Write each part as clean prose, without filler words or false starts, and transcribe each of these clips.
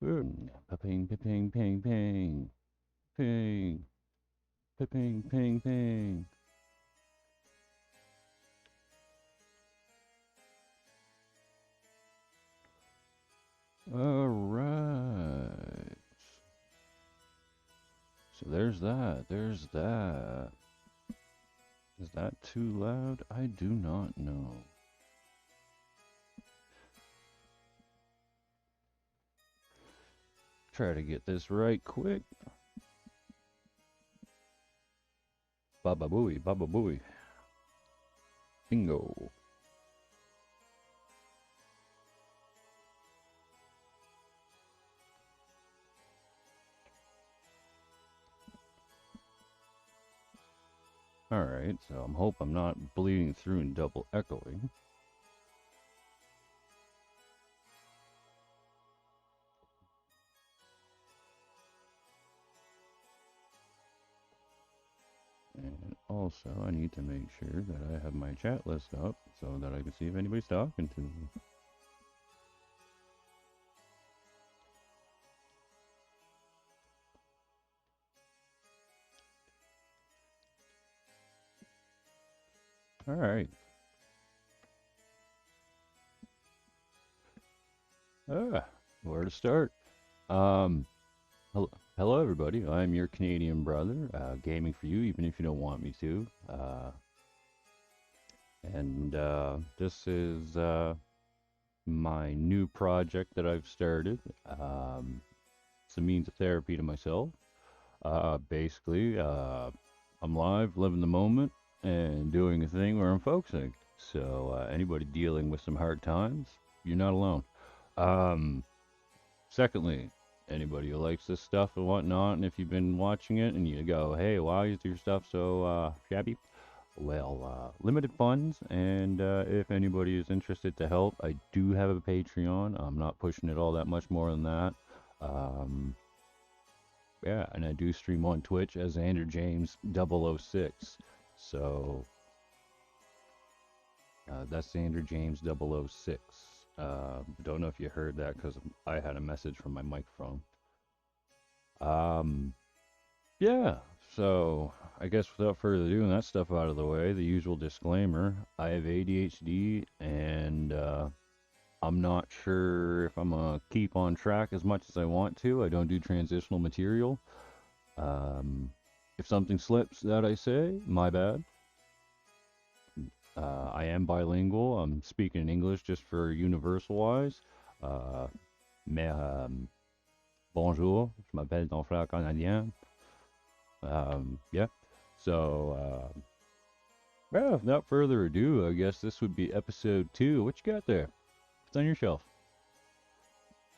Ping, ping, ping, ping, ping, ping, ping, ping. All right. So there's that. There's that. Is that too loud? I do not know. Try to get this right quick. Baba booey, baba booey. Bingo. Alright, so I hope I'm not bleeding through and double echoing. And also, I need to make sure that I have my chat list up so that I can see if anybody's talking to me. Alright. Where to start? Hello, hello everybody. I'm your Canadian brother, gaming for you, even if you don't want me to. This is my new project that I've started. It's a means of therapy to myself. Basically, I'm live, living the moment, and doing a thing where I'm focusing. So anybody dealing with some hard times, you're not alone. Um, Secondly, anybody who likes this stuff and whatnot, and if you've been watching it and you go, hey, why is your stuff so shabby? Well, limited funds, and if anybody is interested to help, I do have a Patreon. I'm not pushing it all that much more than that. Um, yeah, and I do stream on Twitch as Andrew James 006. So that's Andrew James 006. Don't know if you heard that because I had a message from my microphone. Yeah, so I guess without further ado, and that stuff out of the way, the usual disclaimer: I have ADHD, and I'm not sure if I'm gonna keep on track as much as I want to. I don't do transitional material. Um, if something slips that I say, my bad. I am bilingual. I'm speaking in English just for universal wise. Uh, mais bonjour, je m'appelle ton frère canadien. Yeah. So, well, without further ado, I guess this would be episode 2. What you got there? What's on your shelf?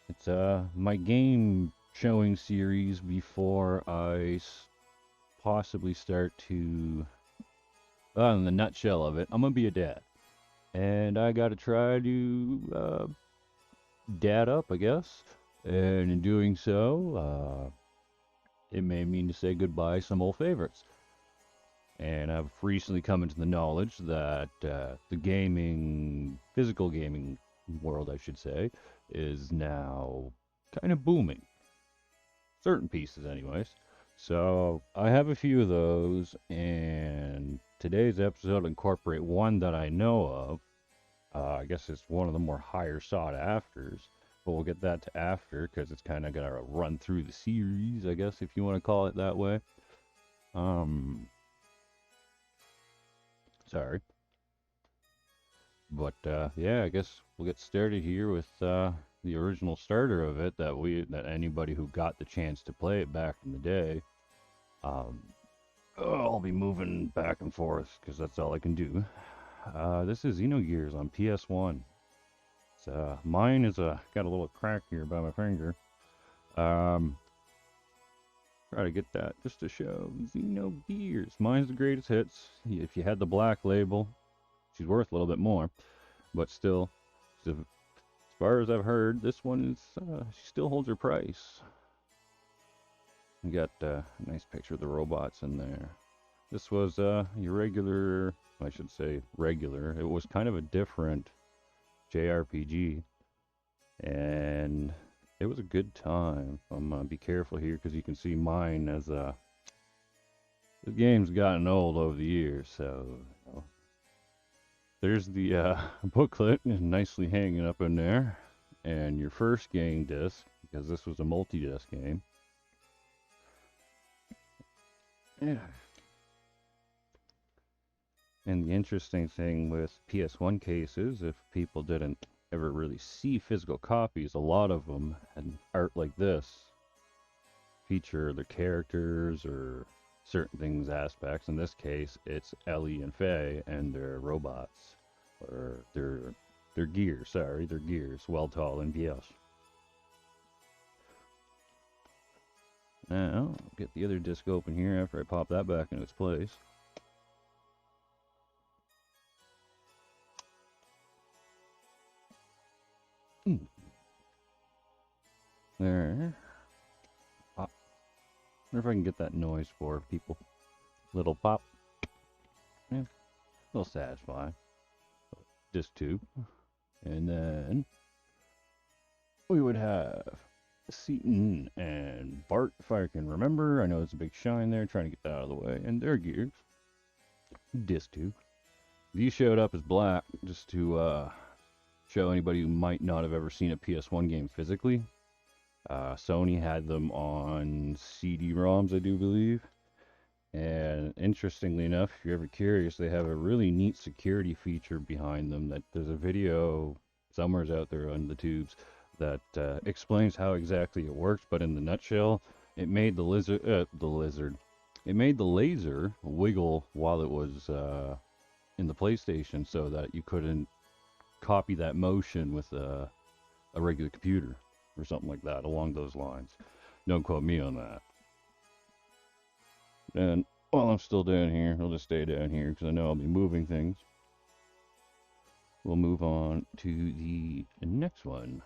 It's my game showing series before I possibly start to. In the nutshell of it, I'm gonna be a dad, and I gotta try to dad up, I guess. And in doing so, it may mean to say goodbye to some old favorites. And I've recently come into the knowledge that the physical gaming world, I should say, is now kind of booming. Certain pieces, anyways. So I have a few of those, and today's episode will incorporate one that I know of. I guess it's one of the more higher sought afters, but we'll get that to after because it's kind of got to run through the series, I guess, if you want to call it that way. Sorry. But yeah, I guess we'll get started here with the original starter of it that anybody who got the chance to play it back in the day. Um, I'll be moving back and forth because that's all I can do. This is Xenogears on PS1. Mine is got a little crack here by my finger. Try to get that just to show Xenogears. Mine's the greatest hits. If you had the black label, she's worth a little bit more, but still, as far as I've heard, this one is she still holds her price. You got a nice picture of the robots in there. This was your regular, I should say regular. It was kind of a different JRPG, and It was a good time. I'm gonna be careful here because you can see mine as the game's gotten old over the years. So you know, there's the booklet nicely hanging up in there, and your first game disc because this was a multi-disc game. Yeah. And the interesting thing with PS1 cases, if people didn't ever really see physical copies, a lot of them had art like this, feature their characters or certain things, aspects. In this case, it's Ellie and Faye and their robots, or their gears. Sorry, their gears. Well, tall and yes. Now, I'll get the other disc open here after I pop that back into its place. There. Pop. Wonder if I can get that noise for people. Little pop. Yeah, a little satisfying. Disc 2. And then we would have Seaton and Bart, if I can remember. I know there's a big shine there, trying to get that out of the way. And their gears. Disc 2. These showed up as black just to show anybody who might not have ever seen a PS1 game physically. Sony had them on CD-ROMs, I do believe. And interestingly enough, if you're ever curious, they have a really neat security feature behind them. That there's a video somewhere's out there on the tubes that explains how exactly it works. But in the nutshell, it made it made the laser wiggle while it was in the PlayStation, so that you couldn't copy that motion with a regular computer or something like that along those lines. Don't quote me on that. And while I'm still down here, I'll just stay down here because I know I'll be moving things. We'll move on to the next one.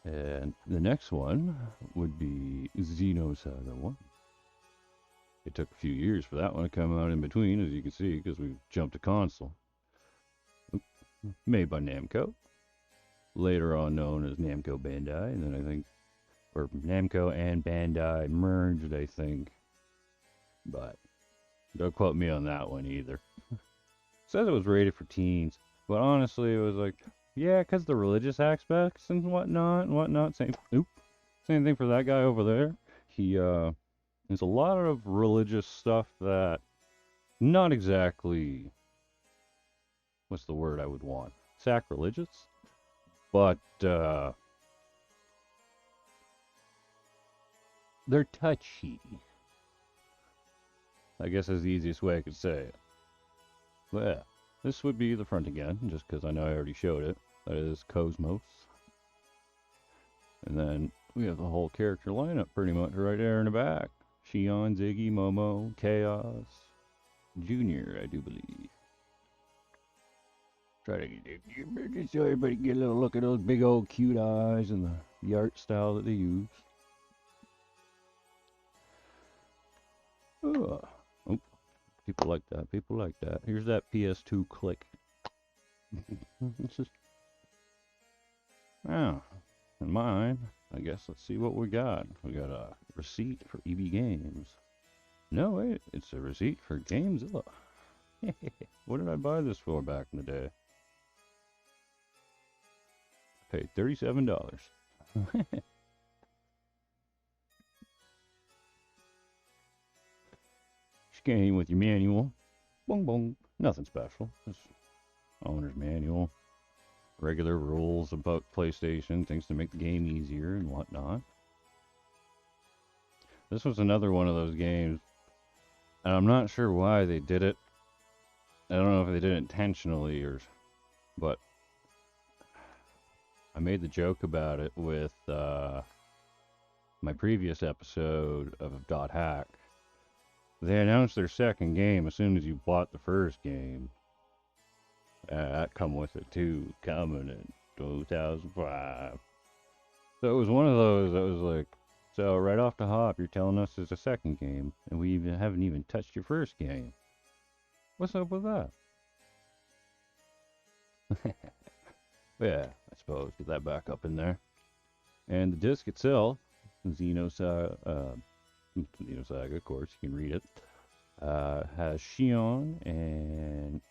And the next one would be Xenosaga 1. It took a few years for that one to come out in between, as you can see, because we jumped to console. Made by Namco. Later on known as Namco Bandai, and then I think, or Namco and Bandai merged, I think. But don't quote me on that one either. Says it was rated for teens, but honestly, it was like, yeah, because the religious aspects and whatnot. Same thing for that guy over there. There's a lot of religious stuff that, not exactly, what's the word I would want? Sacrilegious? But, they're touchy. I guess is the easiest way I could say it. Well, this would be the front again, just because I know I already showed it. That is Cosmos. And then we have the whole character lineup pretty much right there in the back. Shion, Ziggy, Momo, Chaos, Junior, I do believe. Try to get just so everybody get a little look at those big old cute eyes and the art style that they use. Oh, people like that. People like that. Here's that PS2 click. This is, and mine. I guess let's see what we got. We got a receipt for EB Games. No, wait, it's a receipt for Gamezilla. What did I buy this for back in the day? I paid $37. Scan with your manual. Boom, boom. Nothing special. Just owner's manual. Regular rules about PlayStation, things to make the game easier and whatnot. This was another one of those games, and I'm not sure why they did it. I don't know if they did it intentionally but I made the joke about it with my previous episode of Dot Hack. They announced their second game as soon as you bought the first game. That come with it too, coming in 2005. So it was one of those that was like, so right off the hop, you're telling us there's a second game, and we haven't even touched your first game. What's up with that? Yeah, I suppose. Get that back up in there. And the disc itself, Xenosaga, Xenosaga, of course, you can read it, has Shion and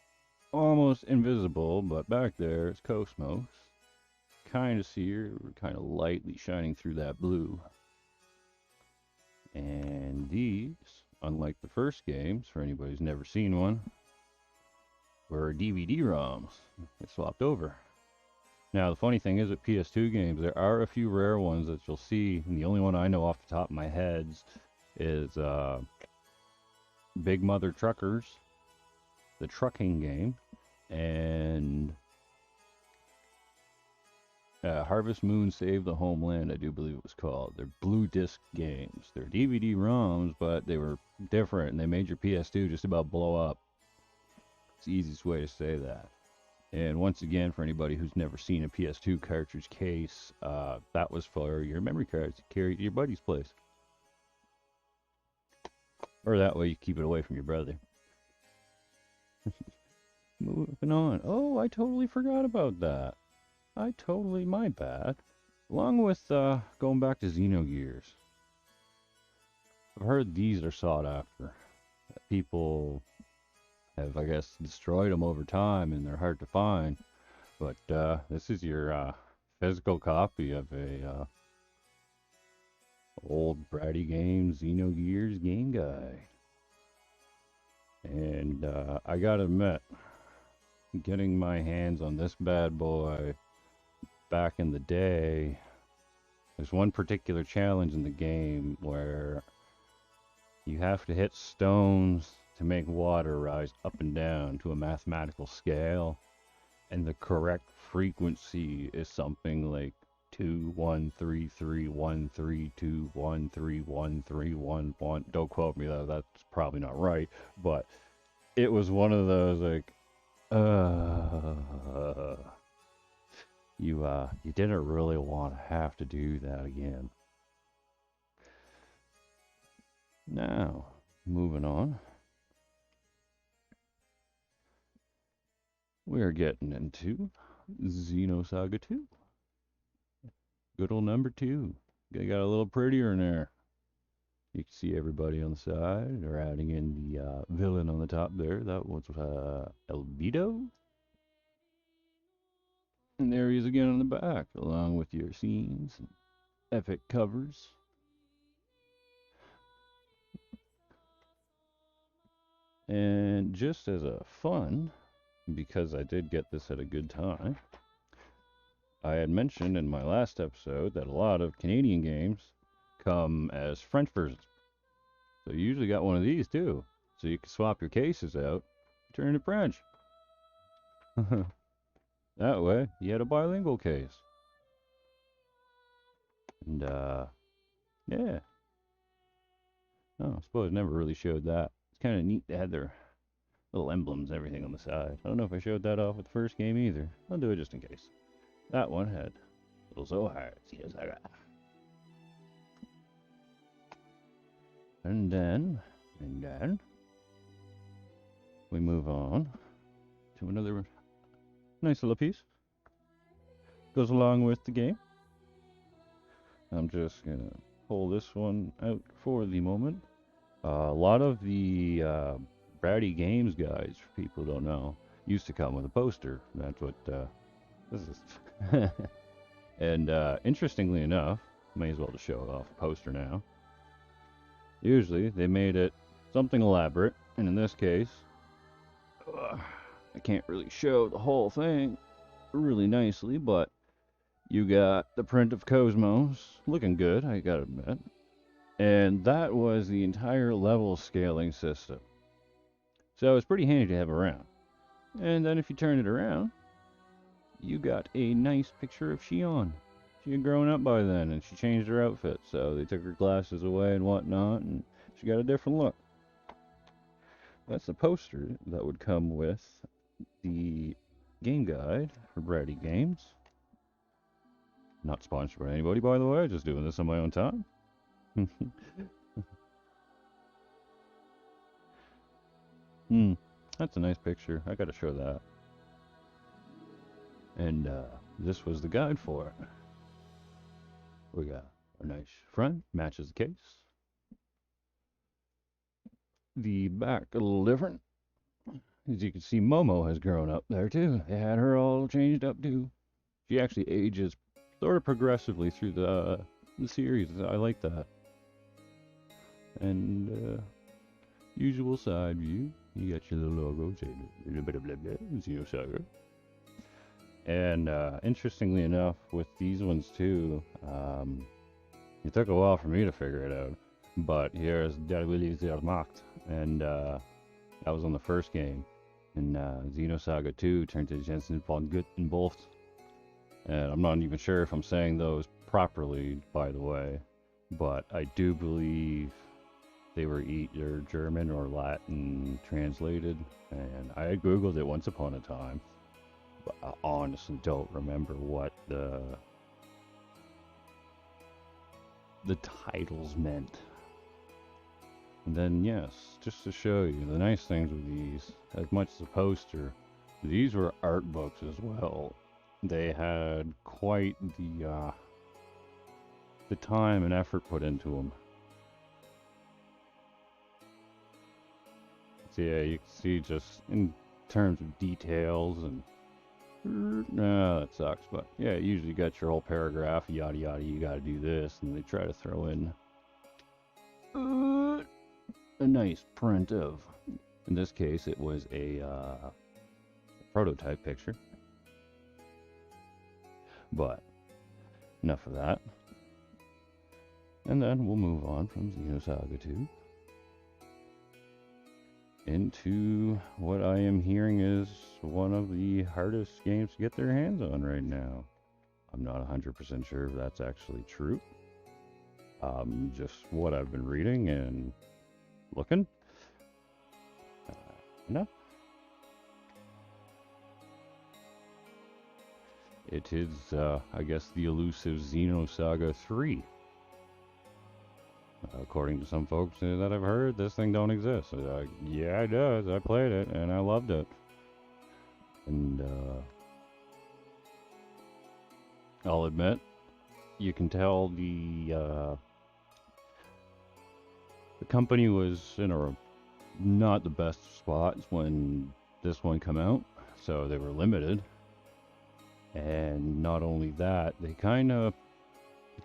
almost invisible, but back there is Cosmos. Kind of see her, kind of lightly shining through that blue. And these, unlike the first games, for anybody who's never seen one, were DVD-ROMs. They swapped over. Now, the funny thing is with PS2 games, there are a few rare ones that you'll see, and the only one I know off the top of my head is Big Mother Truckers, the trucking game, and Harvest Moon Save the Homeland, I do believe it was called. They're blue disc games. They're DVD-ROMs, but they were different, and they made your PS2 just about blow up. It's the easiest way to say that. And once again, for anybody who's never seen a PS2 cartridge case, that was for your memory cards to carry to your buddy's place. Or that way you keep it away from your brother. Moving on. Oh, I totally forgot about that. My bad. Along with going back to xenogears. I've heard these are sought after. People have, I guess, destroyed them over time and they're hard to find. But this is your physical copy of a old Bratty Games Xenogears game guide. And I gotta admit, getting my hands on this bad boy back in the day, there's one particular challenge in the game where you have to hit stones to make water rise up and down to a mathematical scale, and the correct frequency is something like 2-1-3-3-1-3-2-1-3-1-3-1-1. Don't quote me, that's probably not right, but it was one of those like, you didn't really want to have to do that again. Now, moving on. We are getting into Xenosaga 2. Good old number 2. They got a little prettier in there. You can see everybody on the side. They're adding in the villain on the top there. That was Elvito. And there he is again on the back, along with your scenes and epic covers. And just as a fun, because I did get this at a good time, I had mentioned in my last episode that a lot of Canadian games come as French versions. So you usually got one of these too. So you can swap your cases out, turn to French. That way, you had a bilingual case. And, yeah. Oh, I suppose I never really showed that. It's kind of neat. They had their little emblems and everything on the side. I don't know if I showed that off with the first game either. I'll do it just in case. That one had little Zohar. And then we move on to another nice little piece. Goes along with the game. I'm just gonna pull this one out for the moment. A lot of the Bratty Games guides, for people who don't know, used to come with a poster. That's what this is. And interestingly enough, may as well just show off a poster now. Usually they made it something elaborate, and in this case, I can't really show the whole thing really nicely, but you got the print of Cosmos, looking good, I gotta admit. And that was the entire level scaling system. So it's pretty handy to have around. And then if you turn it around, you got a nice picture of Shion. She had grown up by then, and she changed her outfit, so they took her glasses away and whatnot, and she got a different look. That's the poster that would come with the game guide for Bratty Games. Not sponsored by anybody, by the way, just doing this on my own time. That's a nice picture. I gotta show that. And this was the guide for it. We got a nice front, matches the case. The back a little different. As you can see, Momo has grown up there too. They had her all changed up too. She actually ages sort of progressively through the series. I like that. And usual side view. You got your little logo saying blah blah blah blah Xenosaga. And interestingly enough, with these ones too, it took a while for me to figure it out. But here's Der Wille der Macht, and that was on the first game. And Xenosaga 2 turned to Jensen von Guttenbolt. And I'm not even sure if I'm saying those properly, by the way. But I do believe they were either German or Latin translated. And I googled it once upon a time. But I honestly don't remember what the titles meant. And then, yes, just to show you the nice things with these, as much as a poster, these were art books as well. They had quite the time and effort put into them. So yeah, you can see just in terms of details and no, that sucks, but yeah, usually you got your whole paragraph, yada yada, you gotta do this, and they try to throw in a nice print of, in this case, it was a prototype picture. But enough of that. And then we'll move on from Xenosaga 2 into what I am hearing is one of the hardest games to get their hands on right now. I'm not 100% sure if that's actually true. Just what I've been reading and looking. No. It is, I guess, the elusive Xenosaga 3. According to some folks that I've heard, this thing don't exist. Yeah, it does. I played it, and I loved it. And, I'll admit, you can tell the company was in a not the best spots when this one came out, so they were limited. And not only that, they kind of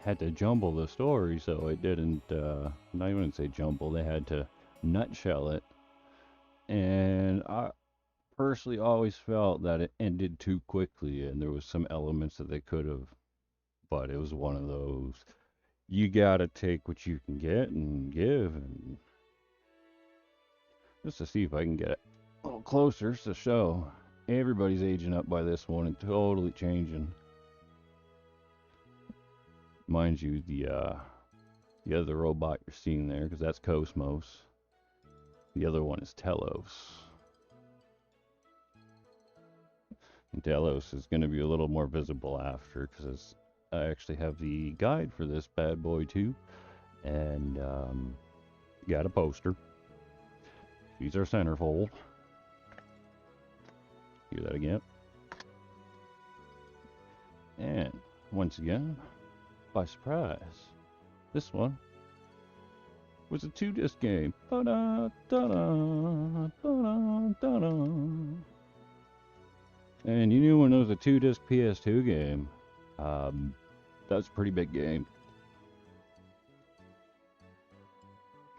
had to jumble the story, so it didn't, not even say jumble, they had to nutshell it. And I personally always felt that it ended too quickly, and there was some elements that they could have, but it was one of those, you gotta take what you can get and give, and just to see if I can get it a little closer to show. Everybody's aging up by this one and totally changing. Mind you, the other robot you're seeing there, because that's Cosmos. The other one is Telos. And Telos is going to be a little more visible after, because I actually have the guide for this bad boy too, and got a poster. These are centerfold. Hear that again. And once again, by surprise, this one was a 2-disc game. Ba-da, da-da, ba-da, da-da. And you knew when it was a 2-disc PS2 game, that's a pretty big game.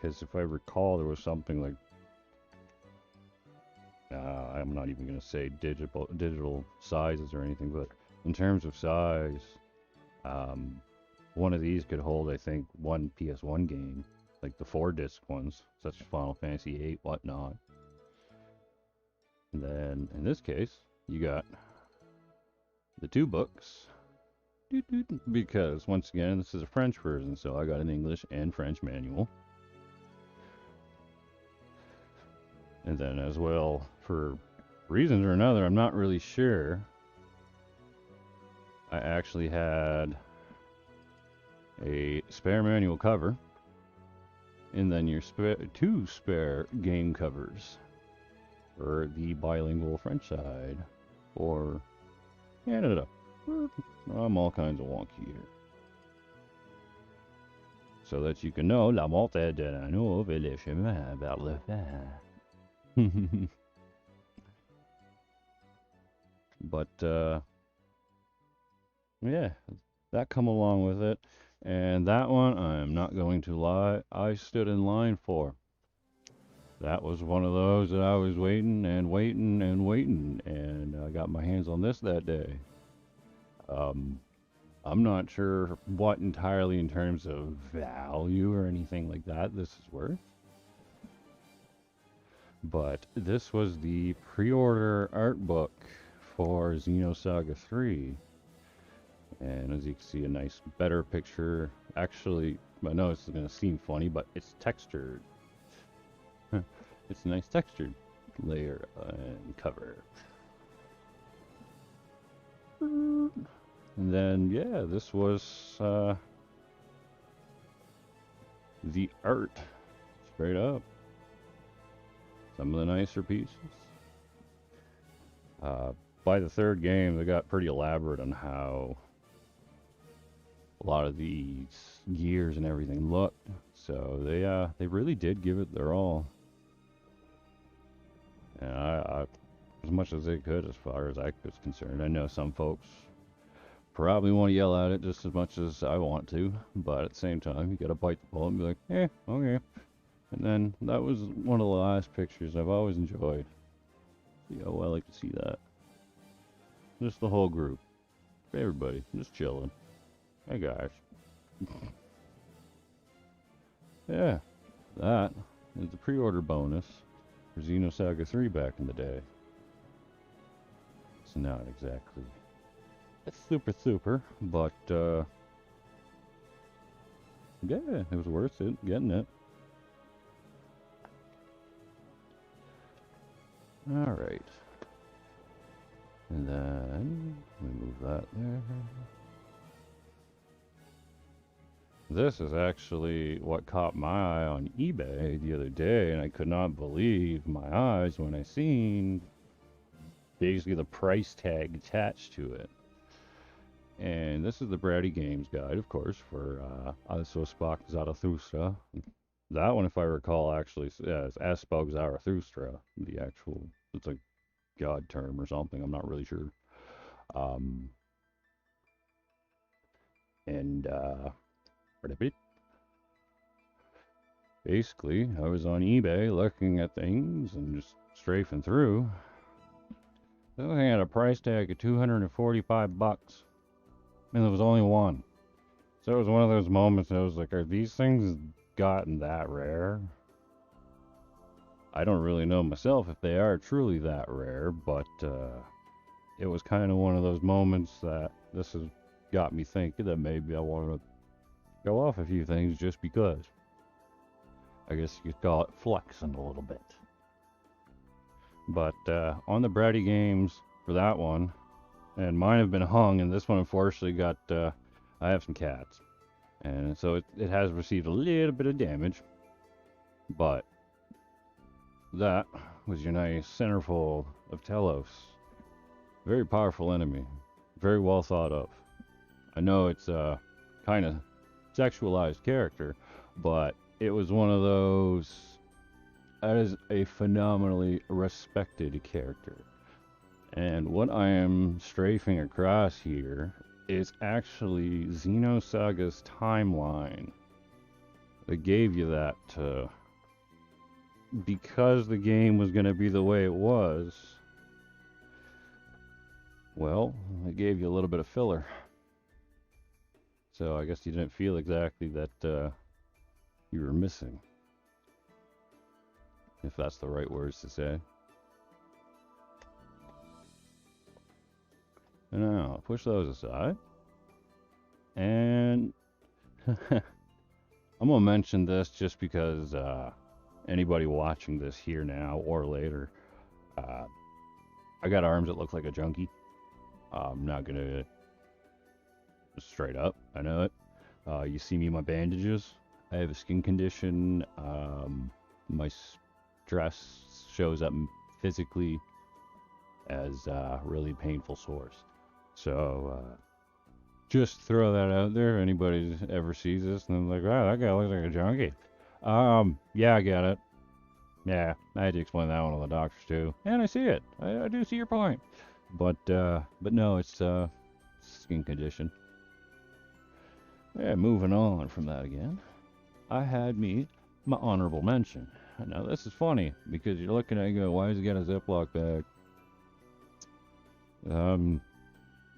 Because if I recall, there was something like, I'm not even going to say digital sizes or anything, but in terms of size, one of these could hold, I think, one PS1 game, like the 4-disc ones, such as Final Fantasy VIII, whatnot. And then, in this case, you got the 2 books, because, once again, this is a French version, so I got an English and French manual. And then, as well, for reasons or another, I'm not really sure, I actually had a spare manual cover, and then your 2 spare game covers for the bilingual French side, or Canada. I'm all kinds of wonky here. so that you can know la montée de l'anneau et le chemin vers le fin. But yeah, that come along with it. And that one, I'm not going to lie, I stood in line for. That was one of those that I was waiting and waiting and waiting, and I got my hands on this that day. I'm not sure what entirely in terms of value or anything like that this is worth. But this was the pre-order art book for Xenosaga 3. And as you can see, a nice, better picture. Actually, I know it's going to seem funny, but it's textured. It's a nice textured layer and cover. And then, yeah, this was the art, straight up. Some of the nicer pieces. By the third game, they got pretty elaborate on how a lot of these gears and everything looked. So they really did give it their all. And I as much as they could, as far as I was concerned. I know some folks probably want to yell at it just as much as I want to, but at the same time, you gotta bite the bullet and be like, okay. And then that was one of the last pictures I've always enjoyed. See how I like to see that. Just the whole group. Everybody, just chilling. Hey guys. Yeah, that is the pre-order bonus for Xenosaga 3 back in the day. It's not exactly super, but yeah, it was worth it getting it. Alright. And then we move that there. This is actually what caught my eye on eBay the other day, and I could not believe my eyes when I seen basically the price tag attached to it. And this is the Brady Games guide, of course, for Also Spock Zarathustra. That one, if I recall, actually is Aspog Zarathustra. The actual, it's a god term or something, I'm not really sure. Basically, I was on eBay looking at things and just strafing through. Looking at a price tag of $245, and there was only one. So it was one of those moments that I was like, are these things gotten that rare? I don't really know myself if they are truly that rare, but it was kind of one of those moments that this has got me thinking that maybe I want to go off a few things just because. I guess you could call it flexing a little bit. But on the Brady Games for that one, and mine have been hung, and this one unfortunately got, I have some cats. And so it has received a little bit of damage. But that was your nice centerfold of Telos. Very powerful enemy. Very well thought of. I know it's a kind of sexualized character, but it was one of those, that is a phenomenally respected character. And what I am strafing across here is actually Xenosaga's timeline. They gave you that because the game was going to be the way it was. Well, it gave you a little bit of filler. So I guess you didn't feel exactly that you were missing. If that's the right words to say. Now, push those aside. And I'm going to mention this just because anybody watching this here now or later, I got arms that look like a junkie. I'm not going to, straight up, I know it. You see me in my bandages. I have a skin condition. My stress shows up physically as really painful sores. So Just throw that out there if anybody ever sees this and they're like, wow, that guy looks like a junkie. Yeah, I get it. Yeah, I had to explain that one to the doctors too. And I see it. I do see your point. But no, it's skin condition. Yeah, moving on from that again. I had me my honorable mention. Now this is funny because you're looking at it and go, why does he got a Ziploc bag?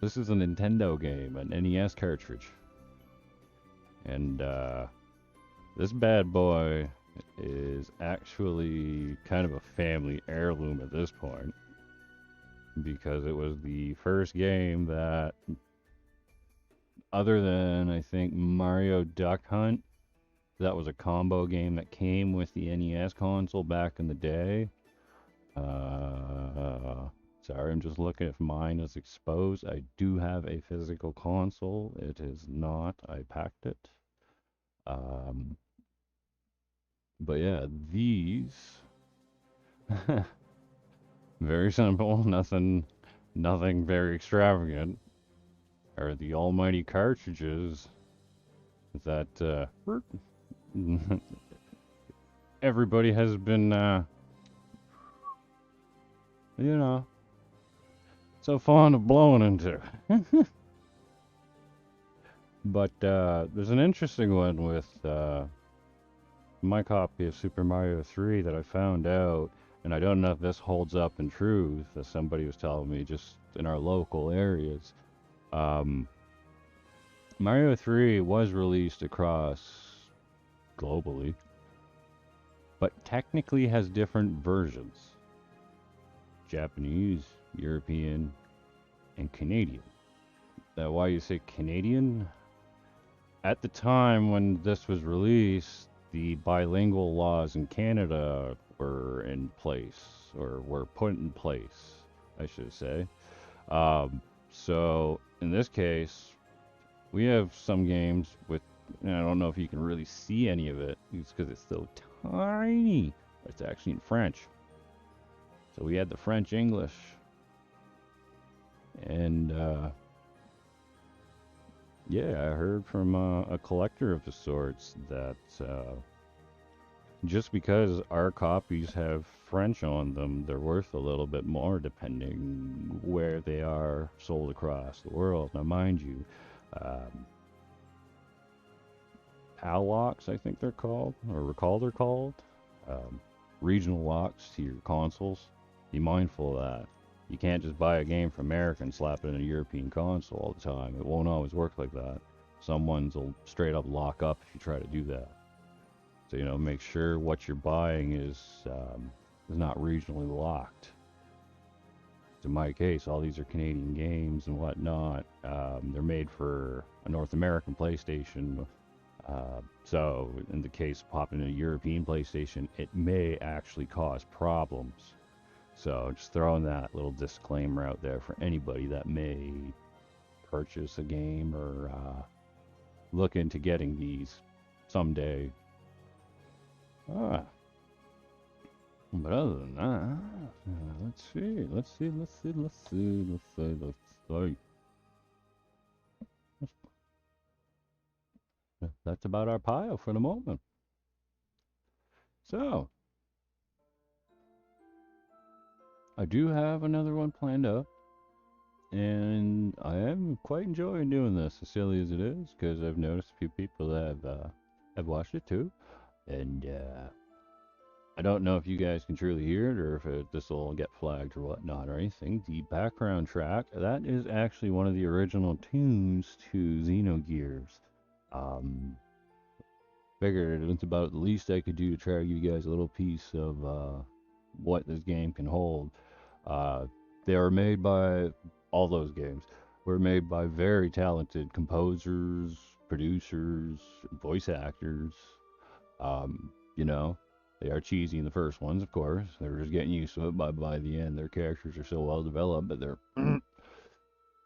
This is a Nintendo game, an NES cartridge. And this bad boy is actually kind of a family heirloom at this point. Because it was the first game that, other than I think Mario Duck Hunt, that was a combo game that came with the NES console back in the day. Sorry, I'm just looking if mine is exposed. I do have a physical console. It is not. I packed it. But yeah, these very simple, nothing very extravagant, are the almighty cartridges that everybody has been you know, so fond of blowing into. But there's an interesting one with my copy of Super Mario 3 that I found out, and I don't know if this holds up in truth, as somebody was telling me just in our local areas. Mario 3 was released across globally, but technically has different versions. Japanese, European, and Canadian. Now, why you say Canadian? At the time when this was released, the bilingual laws in Canada were in place, or were put in place, I should say. So, in this case, we have some games with, and I don't know if you can really see any of it, it's because it's so tiny. It's actually in French. So we had the French English. And, yeah, I heard from a collector of the sorts that just because our copies have French on them, they're worth a little bit more depending where they are sold across the world. Now, mind you, PAL locks, I think they're called, or recall they're called, regional locks to your consoles. Be mindful of that. You can't just buy a game from America and slap it in a European console all the time. It won't always work like that. Some ones will straight up lock up if you try to do that. So, make sure what you're buying is not regionally locked. In my case, all these are Canadian games and whatnot. They're made for a North American PlayStation. So, in the case of popping a European PlayStation, it may actually cause problems. So, just throwing that little disclaimer out there for anybody that may purchase a game or look into getting these someday. But other than that, let's see. That's about our pile for the moment. So, I do have another one planned up, and I am quite enjoying doing this, as silly as it is, because I've noticed a few people that have watched it too, and I don't know if you guys can truly hear it, or if this will get flagged or whatnot or anything. The background track, that is actually one of the original tunes to Xenogears. Figured it's about the least I could do to try to give you guys a little piece of what this game can hold. They were made by, all those games were made by very talented composers, producers, voice actors. They are cheesy in the first ones, of course. They're just getting used to it. By the end, their characters are so well developed, but they're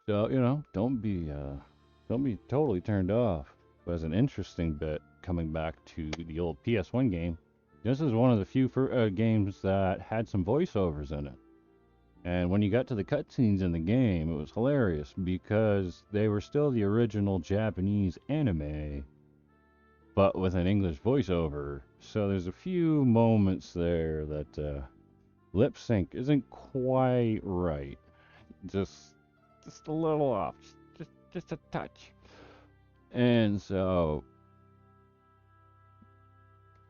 so don't be totally turned off. But as an interesting bit, coming back to the old PS1 game, this is one of the few games that had some voiceovers in it. And when you got to the cutscenes in the game, it was hilarious because they were still the original Japanese anime, but with an English voiceover. So there's a few moments there that lip sync isn't quite right. Just just a little off. Just a touch. And so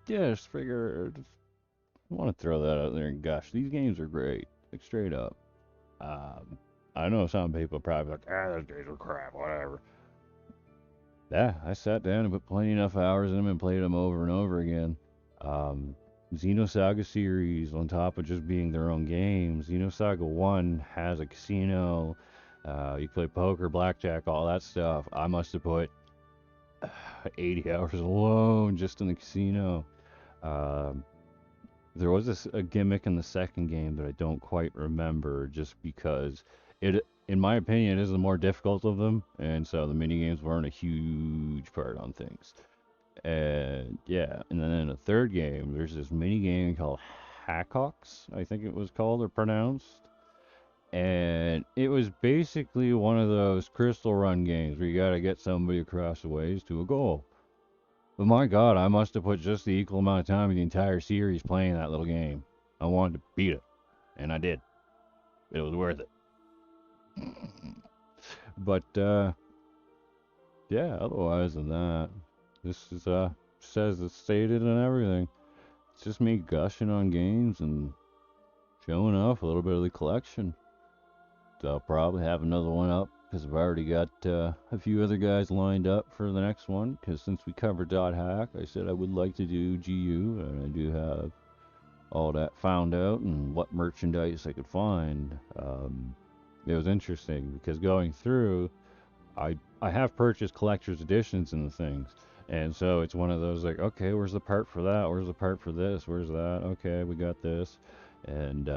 yeah, just figure just want to throw that out there and gosh, these games are great. Like straight up. Um I know some people probably like, those games are crap, whatever. Yeah, I sat down and put plenty enough hours in them and played them over and over again. Um, Xenosaga series, on top of just being their own games, Xenosaga 1 has a casino. You play poker, blackjack, all that stuff. I must have put 80 hours alone just in the casino. Um, there was a gimmick in the second game that I don't quite remember just because in my opinion, it is the more difficult of them, and so the mini games weren't a huge part on things. And yeah, and then in the third game, there's this mini game called Hackox, I think it was called or pronounced. And it was basically one of those Crystal Run games where you gotta get somebody across the ways to a goal. But my god, I must have put just the equal amount of time in the entire series playing that little game. I wanted to beat it, and I did. It was worth it. But yeah, otherwise than that, this is says it's stated and everything. It's just me gushing on games and showing off a little bit of the collection. So I'll probably have another one up because I've already got a few other guys lined up for the next one. Because since we covered Dot Hack, I said I would like to do GU, and I do have all that found out and what merchandise I could find. It was interesting because going through, I have purchased collector's editions and the things. And so it's one of those like, okay, where's the part for that? Where's the part for this? Where's that? Okay, we got this. And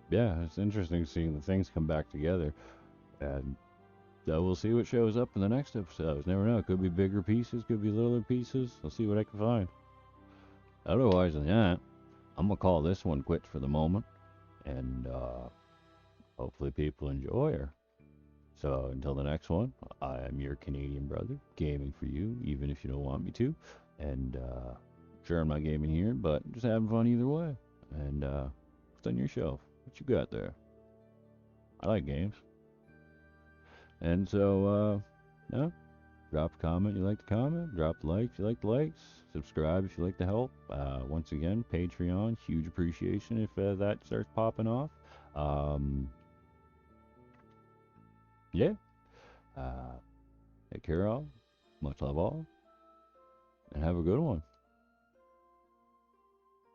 yeah, it's interesting seeing the things come back together. And we'll see what shows up in the next episodes. Never know. It could be bigger pieces, could be littler pieces. I'll see what I can find. Otherwise than that, I'm gonna call this one quits for the moment. And hopefully people enjoy her. So until the next one, I am your Canadian brother, gaming for you, even if you don't want me to. And sure, I'm not gaming here, but just having fun either way. And what's on your shelf? What you got there? I like games. And so, no, drop a comment you like the comment, drop the likes you like the likes, subscribe if you like the help. Once again, Patreon, huge appreciation if that starts popping off. Yeah, take care all, much love all, and have a good one.